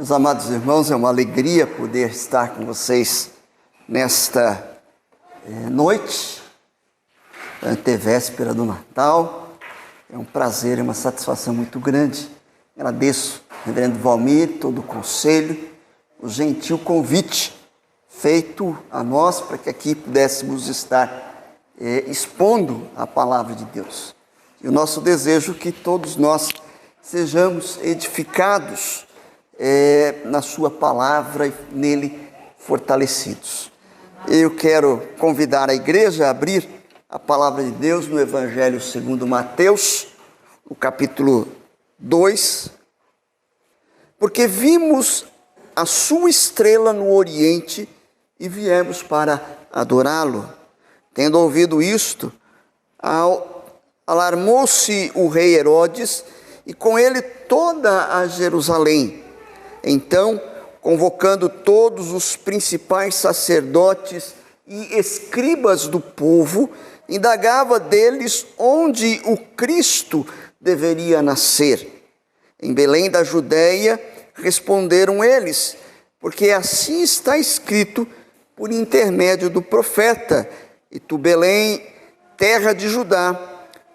Meus amados irmãos, é uma alegria poder estar com vocês nesta noite, antevéspera do Natal. É um prazer, é uma satisfação muito grande. Agradeço, reverendo Valmir, todo o conselho, o gentil convite feito a nós para que aqui pudéssemos estar expondo a palavra de Deus. E o nosso desejo é que todos nós sejamos edificados na sua palavra e nele fortalecidos. Eu quero convidar a igreja a abrir a palavra de Deus no Evangelho segundo Mateus, no capítulo 2, porque vimos a sua estrela no Oriente e viemos para adorá-lo. Tendo ouvido isto, alarmou-se o rei Herodes e com ele toda a Jerusalém. Então, convocando todos os principais sacerdotes e escribas do povo, indagava deles onde o Cristo deveria nascer. Em Belém da Judéia, responderam eles, porque assim está escrito por intermédio do profeta: e tu, Belém, terra de Judá,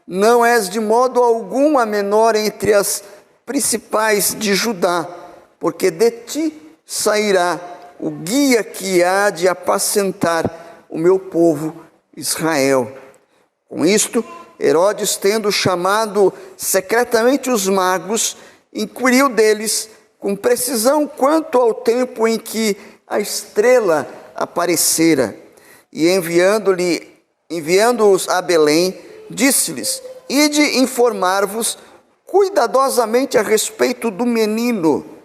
não és de modo algum a menor entre as principais de Judá, porque de ti sairá o guia que há de apacentar o meu povo Israel. Com isto, Herodes, tendo chamado secretamente os magos, inquiriu deles com precisão quanto ao tempo em que a estrela aparecera. E enviando-os a Belém, disse-lles: ide informar-vos cuidadosamente a respeito do menino,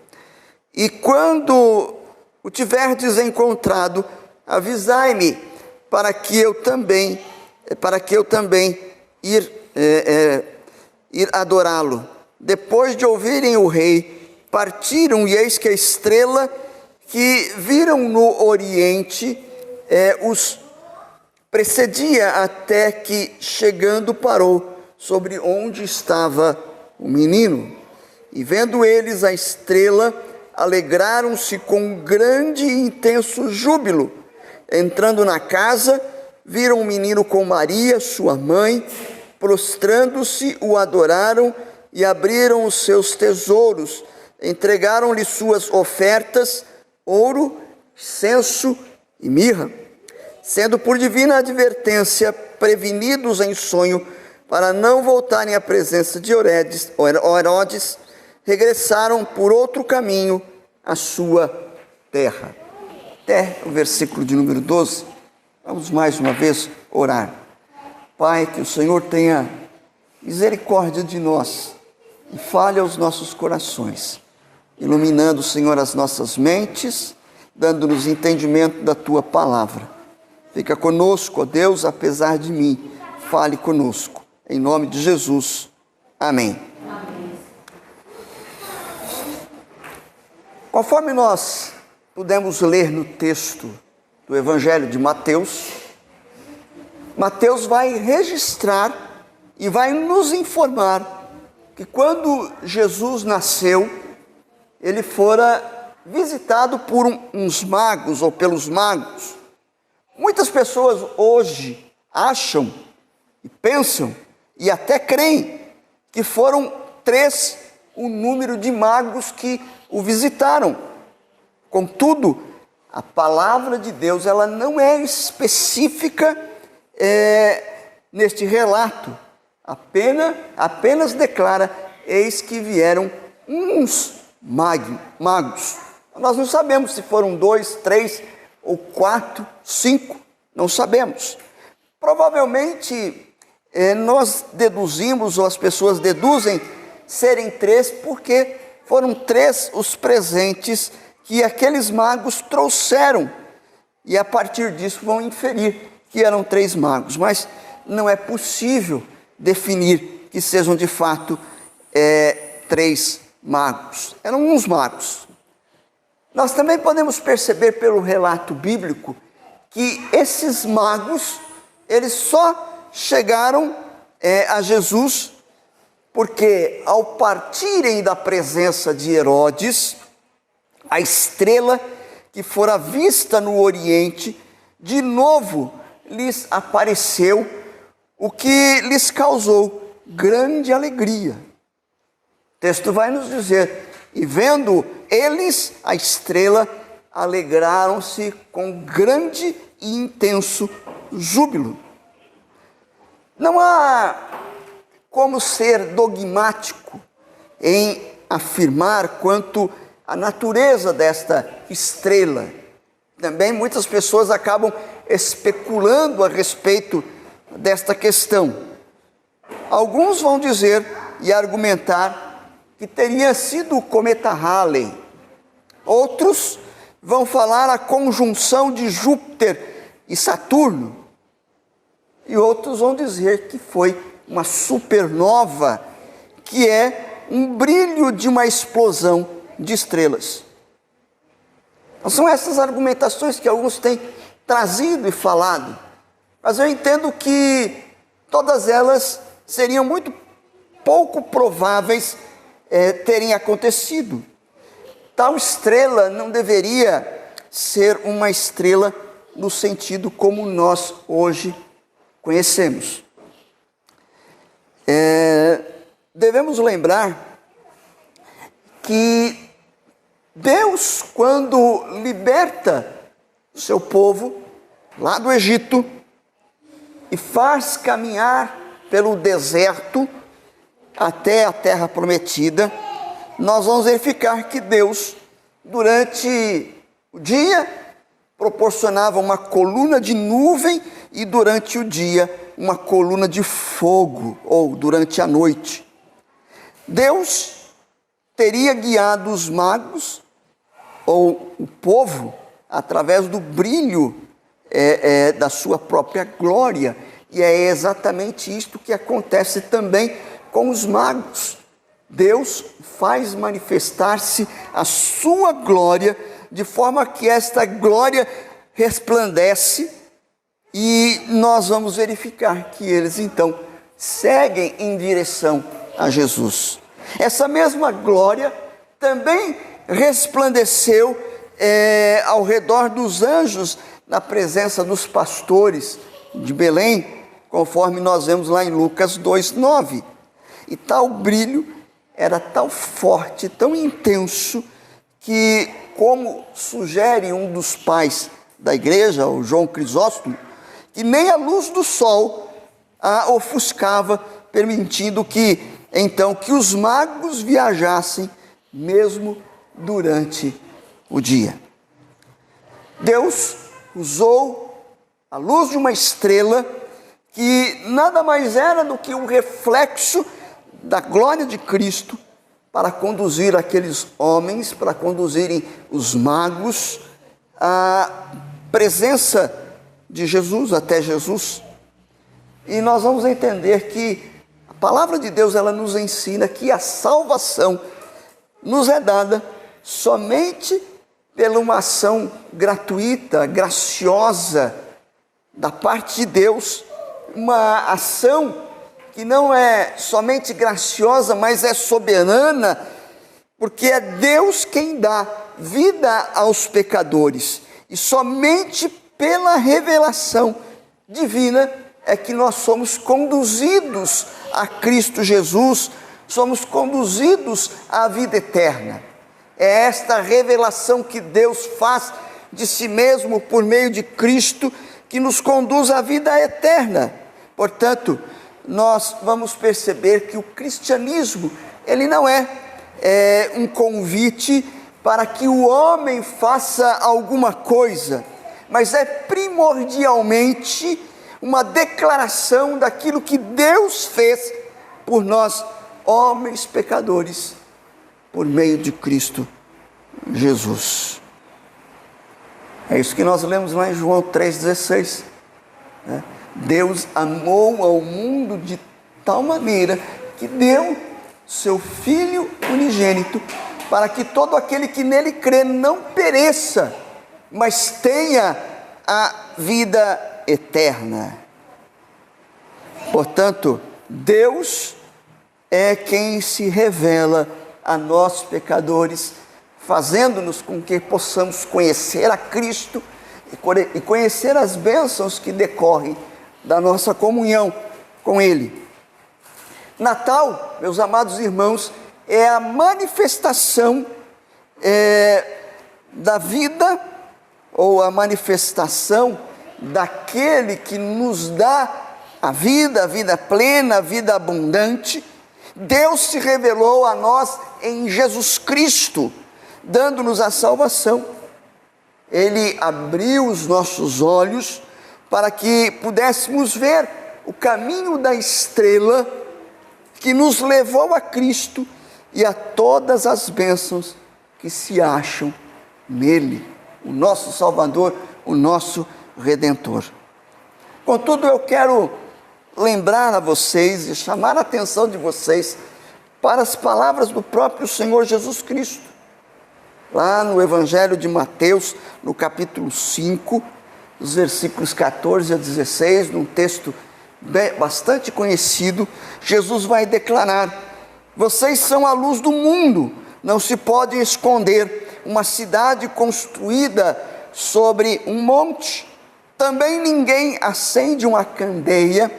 e quando o tiverdes encontrado, avisai-me, para que eu também ir adorá-lo. Depois de ouvirem o rei, partiram, e eis que a estrela que viram no Oriente os precedia, até que, chegando, parou sobre onde estava o menino. E vendo eles a estrela, alegraram-se com grande e intenso júbilo. Entrando na casa, viram o menino com Maria, sua mãe. Prostrando-se, o adoraram e abriram os seus tesouros. Entregaram-lhe suas ofertas: ouro, incenso e mirra. Sendo por divina advertência prevenidos em sonho para não voltarem à presença de Herodes, regressaram por outro caminho à sua terra. Até o versículo de número 12. Vamos mais uma vez orar. Pai, que o Senhor tenha misericórdia de nós e fale aos nossos corações, iluminando, Senhor, as nossas mentes, dando-nos entendimento da Tua palavra. Fica conosco, ó Deus, apesar de mim, fale conosco. Em nome de Jesus. Amém. Conforme nós pudemos ler no texto do Evangelho de Mateus, Mateus vai registrar e vai nos informar que quando Jesus nasceu, ele fora visitado por uns magos, ou pelos magos. Muitas pessoas hoje acham e pensam e até creem que foram 3 o número de magos que o visitaram. Contudo, a palavra de Deus ela não é específica neste relato. Apenas declara: eis que vieram uns magos. Nós não sabemos se foram 2, 3 ou 4, 5, não sabemos. Provavelmente nós deduzimos, ou as pessoas deduzem, serem 3, porque foram 3 os presentes que aqueles magos trouxeram, e a partir disso vão inferir que eram 3 magos, mas não é possível definir que sejam de fato 3 magos, eram uns magos. Nós também podemos perceber pelo relato bíblico que esses magos, eles só chegaram a Jesus porque, ao partirem da presença de Herodes, a estrela que fora vista no Oriente, de novo lhes apareceu, o que lhes causou grande alegria. O texto vai nos dizer: e vendo eles a estrela, alegraram-se com grande e intenso júbilo. Não há como ser dogmático em afirmar quanto à natureza desta estrela. Também muitas pessoas acabam especulando a respeito desta questão. Alguns vão dizer e argumentar que teria sido o cometa Halley. Outros vão falar a conjunção de Júpiter e Saturno. E outros vão dizer que foi uma supernova, que é um brilho de uma explosão de estrelas. Então, são essas argumentações que alguns têm trazido e falado, mas eu entendo que todas elas seriam muito pouco prováveis terem acontecido. Tal estrela não deveria ser uma estrela no sentido como nós hoje conhecemos. Devemos lembrar que Deus, quando liberta o seu povo lá do Egito e faz caminhar pelo deserto até a terra prometida, nós vamos verificar que Deus, durante o dia, proporcionava uma coluna de nuvem e durante o dia uma coluna de fogo, ou durante a noite. Deus teria guiado os magos, ou o povo, através do brilho da sua própria glória, e é exatamente isto que acontece também com os magos. Deus faz manifestar-se a sua glória, de forma que esta glória resplandece, e nós vamos verificar que eles então seguem em direção a Jesus. Essa mesma glória também resplandeceu ao redor dos anjos, na presença dos pastores de Belém, conforme nós vemos lá em Lucas 2:9. E tal brilho era tão forte, tão intenso, que, como sugere um dos pais da igreja, o João Crisóstomo, que nem a luz do sol a ofuscava, permitindo que, então, que os magos viajassem mesmo durante o dia. Deus usou a luz de uma estrela, que nada mais era do que um reflexo da glória de Cristo, para conduzir aqueles homens, para conduzirem os magos à presença de Jesus, até Jesus. E nós vamos entender que a palavra de Deus, ela nos ensina que a salvação nos é dada somente pela uma ação gratuita, graciosa da parte de Deus, uma ação que não é somente graciosa, mas é soberana, porque é Deus quem dá vida aos pecadores, e somente pela revelação divina é que nós somos conduzidos a Cristo Jesus, somos conduzidos à vida eterna. É esta revelação que Deus faz de si mesmo por meio de Cristo que nos conduz à vida eterna. Portanto, nós vamos perceber que o cristianismo, ele não é um convite para que o homem faça alguma coisa, mas é primordialmente uma declaração daquilo que Deus fez por nós, homens pecadores, por meio de Cristo Jesus. É isso que nós lemos lá em João 3,16, né? Deus amou ao mundo de tal maneira que deu seu Filho unigênito, para que todo aquele que nele crê não pereça, mas tenha a vida eterna. Portanto, Deus é quem se revela a nós pecadores, fazendo-nos com que possamos conhecer a Cristo e conhecer as bênçãos que decorrem da nossa comunhão com Ele. Natal, meus amados irmãos, é a manifestação da vida, ou a manifestação daquele que nos dá a vida plena, a vida abundante. Deus se revelou a nós em Jesus Cristo, dando-nos a salvação. Ele abriu os nossos olhos para que pudéssemos ver o caminho da estrela que nos levou a Cristo e a todas as bênçãos que se acham nele, o nosso Salvador, o nosso Redentor. Contudo, eu quero lembrar a vocês e chamar a atenção de vocês para as palavras do próprio Senhor Jesus Cristo. Lá no Evangelho de Mateus, no capítulo 5, os versículos 14 a 16, num texto bastante conhecido, Jesus vai declarar: vocês são a luz do mundo, não se pode esconder uma cidade construída sobre um monte. Também ninguém acende uma candeia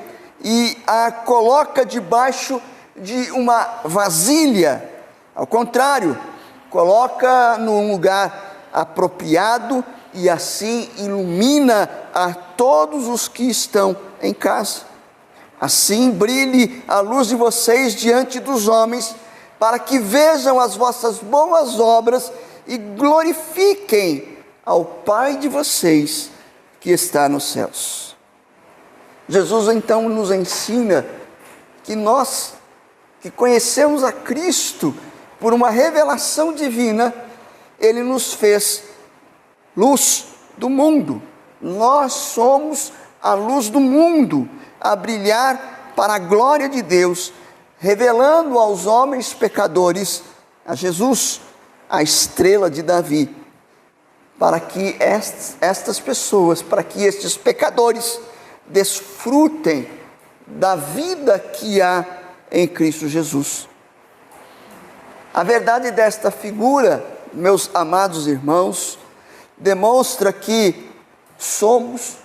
e a coloca debaixo de uma vasilha. Ao contrário, coloca num lugar apropriado e assim ilumina a todos os que estão em casa. Assim brilhe a luz de vocês diante dos homens, para que vejam as vossas boas obras e glorifiquem ao Pai de vocês que está nos céus. Jesus então nos ensina que nós, que conhecemos a Cristo por uma revelação divina, Ele nos fez luz do mundo. Nós somos a luz do mundo, a brilhar para a glória de Deus, revelando aos homens pecadores a Jesus, a estrela de Davi, para que estas pessoas, para que estes pecadores desfrutem da vida que há em Cristo Jesus. A verdade desta figura, meus amados irmãos, demonstra que somos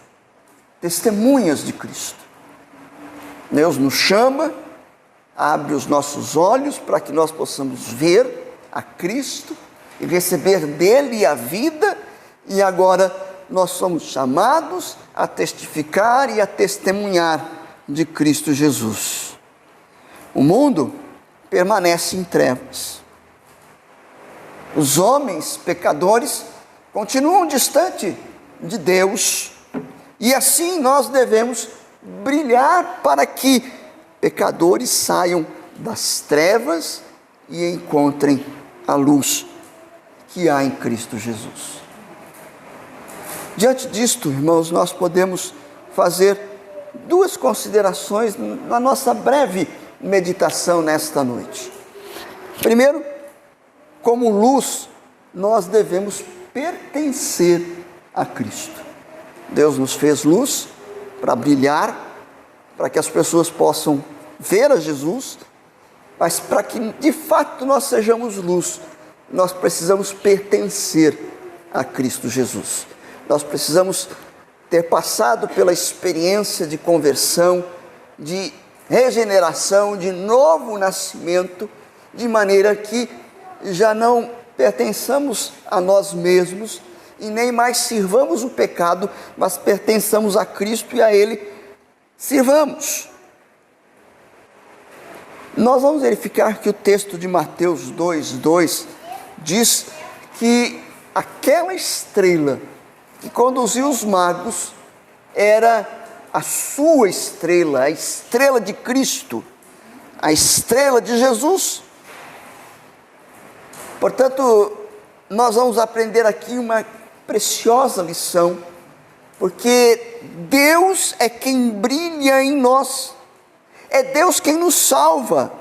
testemunhas de Cristo. Deus nos chama, abre os nossos olhos para que nós possamos ver a Cristo e receber dele a vida, e agora nós somos chamados a testificar e a testemunhar de Cristo Jesus. O mundo permanece em trevas. Os homens pecadores continuam distante de Deus, e assim nós devemos brilhar para que pecadores saiam das trevas e encontrem a luz que há em Cristo Jesus. Diante disto, irmãos, nós podemos fazer duas considerações na nossa breve meditação nesta noite. Primeiro, como luz, nós devemos pertencer a Cristo. Deus nos fez luz para brilhar, para que as pessoas possam ver a Jesus, mas para que de fato nós sejamos luz, nós precisamos pertencer a Cristo Jesus. Nós precisamos ter passado pela experiência de conversão, de regeneração, de novo nascimento, de maneira que já não pertençamos a nós mesmos e nem mais sirvamos o pecado, mas pertençamos a Cristo e a Ele sirvamos. Nós vamos verificar que o texto de Mateus 2:2 diz que aquela estrela que conduziu os magos era a sua estrela, a estrela de Cristo, a estrela de Jesus. Portanto, nós vamos aprender aqui uma preciosa lição, porque Deus é quem brilha em nós, é Deus quem nos salva,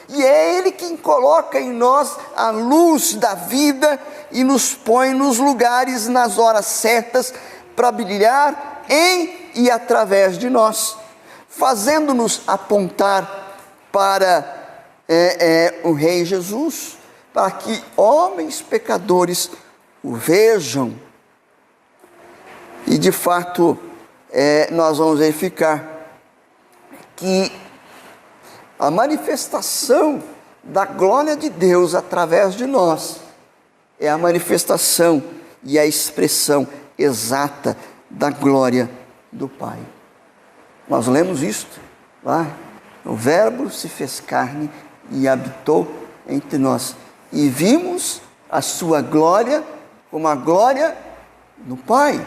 e é Ele quem coloca em nós a luz da vida e nos põe nos lugares, nas horas certas, para brilhar em e através de nós, fazendo-nos apontar para o Rei Jesus, para que homens pecadores o vejam. E de fato, nós vamos verificar que a manifestação da glória de Deus através de nós é a manifestação e a expressão exata da glória do Pai. Nós lemos isto lá, o Verbo se fez carne e habitou entre nós, e vimos a sua glória como a glória do Pai.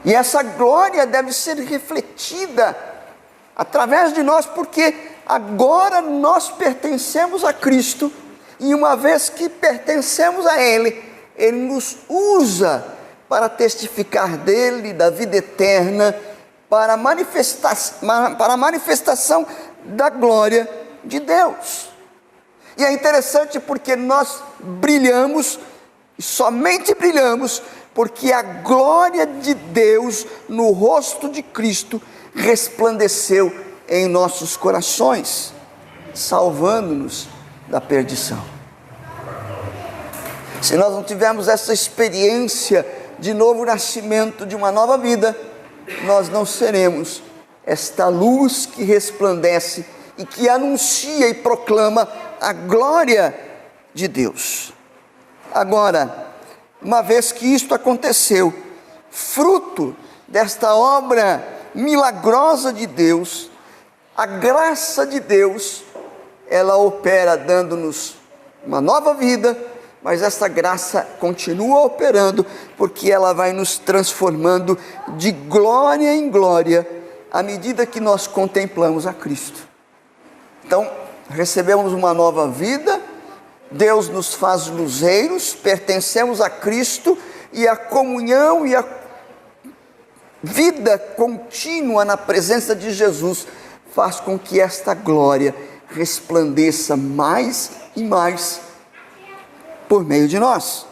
E essa glória deve ser refletida através de nós, porque agora nós pertencemos a Cristo, e uma vez que pertencemos a Ele, Ele nos usa para testificar dele, da vida eterna, para a manifestação da glória de Deus. E é interessante porque nós brilhamos, e somente brilhamos, porque a glória de Deus no rosto de Cristo resplandeceu em nossos corações, salvando-nos da perdição. Se nós não tivermos essa experiência de novo nascimento, de uma nova vida, nós não seremos esta luz que resplandece e que anuncia e proclama a glória de Deus. Agora, uma vez que isto aconteceu, fruto desta obra milagrosa de Deus, a graça de Deus, ela opera dando-nos uma nova vida, mas essa graça continua operando, porque ela vai nos transformando de glória em glória, à medida que nós contemplamos a Cristo. Então, recebemos uma nova vida, Deus nos faz luzeiros, pertencemos a Cristo, e a comunhão e a vida contínua na presença de Jesus faz com que esta glória resplandeça mais e mais por meio de nós,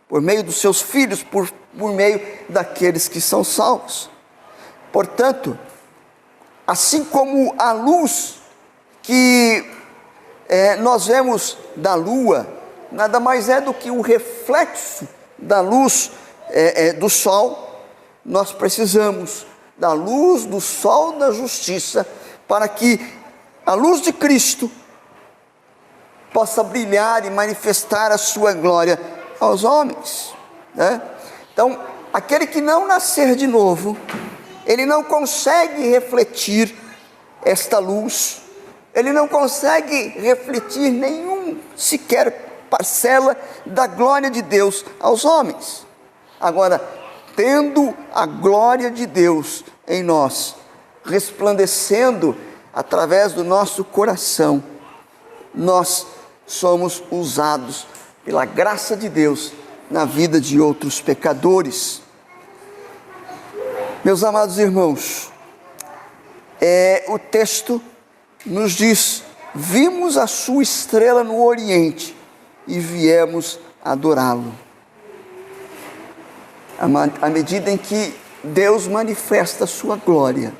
por meio dos seus filhos, por meio daqueles que são salvos. Portanto, assim como a luz que nós vemos da lua, nada mais é do que o reflexo da luz do sol, nós precisamos da luz do sol da justiça, para que a luz de Cristo possa brilhar e manifestar a sua glória aos homens, né? Então, aquele que não nascer de novo, ele não consegue refletir esta luz, ele não consegue refletir nenhum sequer parcela da glória de Deus aos homens. Agora, tendo a glória de Deus em nós, resplandecendo através do nosso coração, nós somos usados pela graça de Deus na vida de outros pecadores. Meus amados irmãos, o texto nos diz: vimos a sua estrela no Oriente e viemos adorá-lo. À medida em que Deus manifesta a sua glória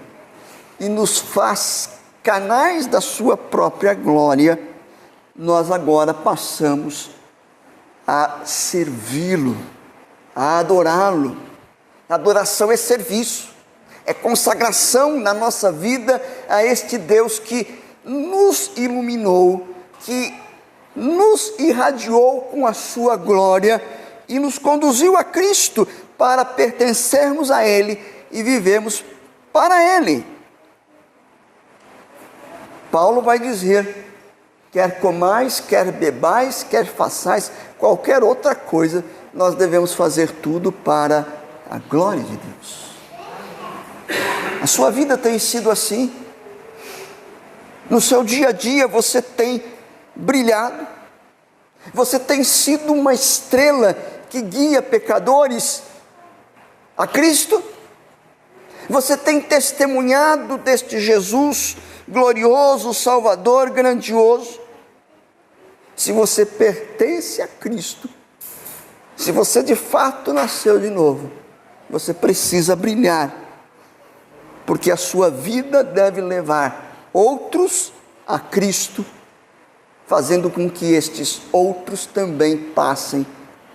e nos faz canais da sua própria glória, nós agora passamos a servi-lo, a adorá-lo. Adoração é serviço, é consagração na nossa vida a este Deus que nos iluminou, que nos irradiou com a sua glória e nos conduziu a Cristo para pertencermos a Ele e vivemos para Ele. Paulo vai dizer: quer comais, quer bebais, quer façais qualquer outra coisa, nós devemos fazer tudo para a glória de Deus. A sua vida tem sido assim? No seu dia a dia você tem brilhado? Você tem sido uma estrela que guia pecadores a Cristo? Você tem testemunhado deste Jesus glorioso, Salvador, grandioso? Se você pertence a Cristo, se você de fato nasceu de novo, você precisa brilhar, porque a sua vida deve levar outros a Cristo fazendo com que estes outros também passem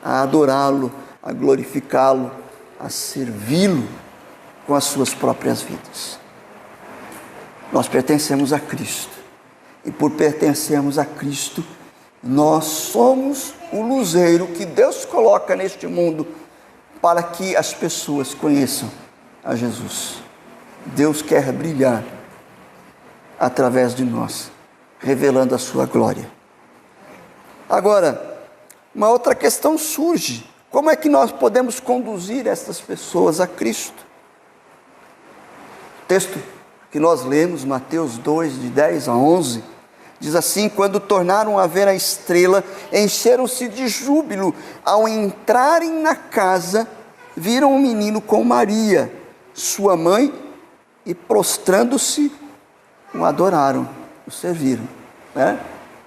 a adorá-lo, a glorificá-lo, a servi-lo com as suas próprias vidas. Nós pertencemos a Cristo, e por pertencermos a Cristo, nós somos o luzeiro que Deus coloca neste mundo para que as pessoas conheçam a Jesus. Deus quer brilhar através de nós, revelando a sua glória. Agora, uma outra questão surge: como é que nós podemos conduzir essas pessoas a Cristo? O texto que nós lemos, Mateus 2, de 10 a 11, diz assim: quando tornaram a ver a estrela, encheram-se de júbilo. Ao entrarem na casa, viram um menino com Maria, sua mãe, e prostrando-se, o adoraram, o serviram.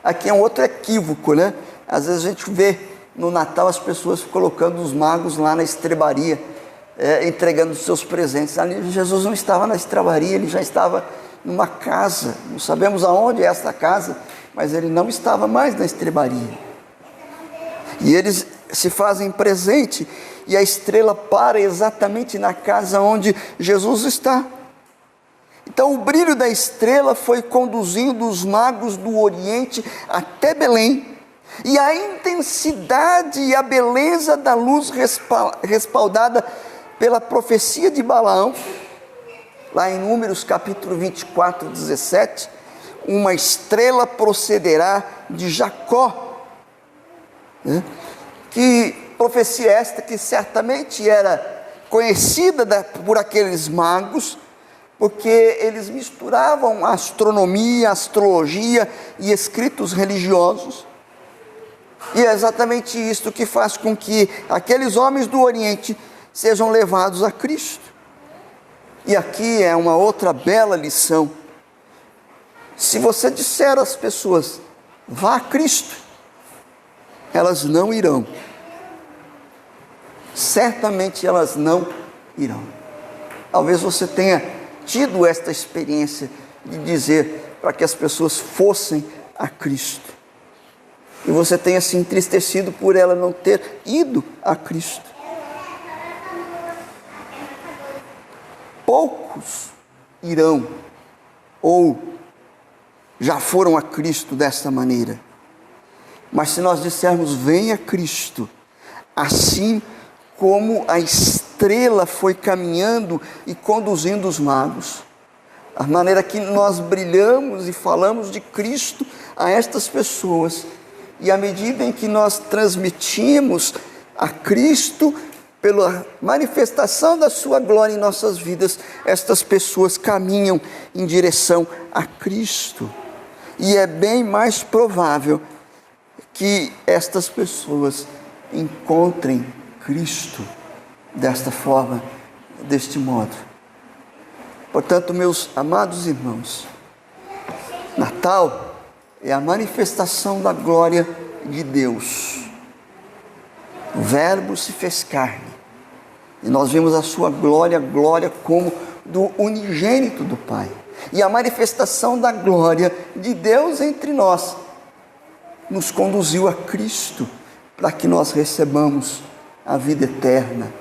Aqui é um outro equívoco, né? Às vezes a gente vê no Natal as pessoas colocando os magos lá na estrebaria, entregando os seus presentes. Ali Jesus não estava na estrebaria, ele já estava numa casa. Não sabemos aonde é esta casa, mas ele não estava mais na estrebaria. E eles se fazem presente, e a estrela para exatamente na casa onde Jesus está. Então o brilho da estrela foi conduzindo os magos do Oriente até Belém, e a intensidade e a beleza da luz respaldada pela profecia de Balaão, lá em Números capítulo 24, 17, uma estrela procederá de Jacó, que profecia esta que certamente era conhecida por aqueles magos, porque eles misturavam astronomia, astrologia e escritos religiosos. E é exatamente isto que faz com que aqueles homens do Oriente sejam levados a Cristo. E aqui é uma outra bela lição. Se você disser às pessoas, vá a Cristo, elas não irão. Certamente elas não irão. Talvez você tenha tido esta experiência de dizer para que as pessoas fossem a Cristo, e você tenha se entristecido por ela não ter ido a Cristo. Poucos irão, ou já foram a Cristo desta maneira. Mas se nós dissermos, venha Cristo, assim como a estrela foi caminhando e conduzindo os magos, a maneira que nós brilhamos e falamos de Cristo a estas pessoas, e à medida em que nós transmitimos a Cristo pela manifestação da sua glória em nossas vidas, estas pessoas caminham em direção a Cristo. E é bem mais provável que estas pessoas encontrem Cristo desta forma, deste modo. Portanto, meus amados irmãos, Natal é a manifestação da glória de Deus. O Verbo se fez carne, e nós vimos a sua glória como do unigênito do Pai. E a manifestação da glória de Deus entre nós nos conduziu a Cristo, para que nós recebamos a vida eterna,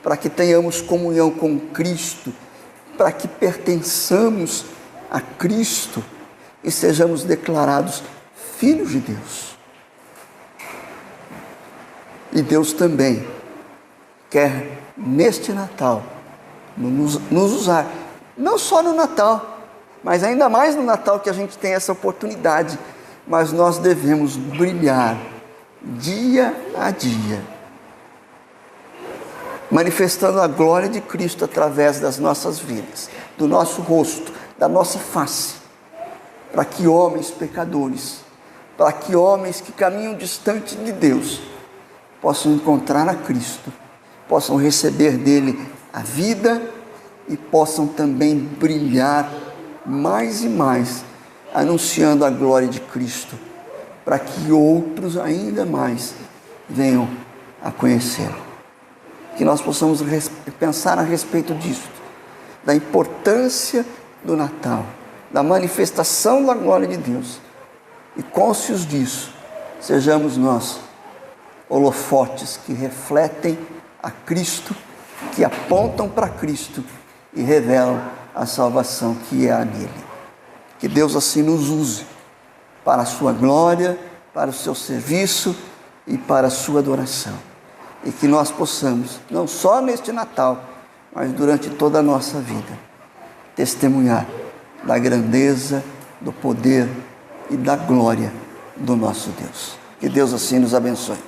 para que tenhamos comunhão com Cristo, para que pertençamos a Cristo e sejamos declarados filhos de Deus. E Deus também quer, neste Natal, nos usar, não só no Natal, mas ainda mais no Natal que a gente tem essa oportunidade, mas nós devemos brilhar dia a dia, manifestando a glória de Cristo através das nossas vidas, do nosso rosto, da nossa face, para que homens pecadores, para que homens que caminham distante de Deus, possam encontrar a Cristo, possam receber dele a vida e possam também brilhar mais e mais, anunciando a glória de Cristo, para que outros ainda mais venham a conhecê-lo. Que nós possamos pensar a respeito disso, da importância do Natal, da manifestação da glória de Deus, e cônscios disso, sejamos nós holofotes que refletem a Cristo, que apontam para Cristo e revelam a salvação que há nele. Que Deus assim nos use para a sua glória, para o seu serviço e para a sua adoração. E que nós possamos, não só neste Natal, mas durante toda a nossa vida, testemunhar da grandeza, do poder e da glória do nosso Deus. Que Deus assim nos abençoe.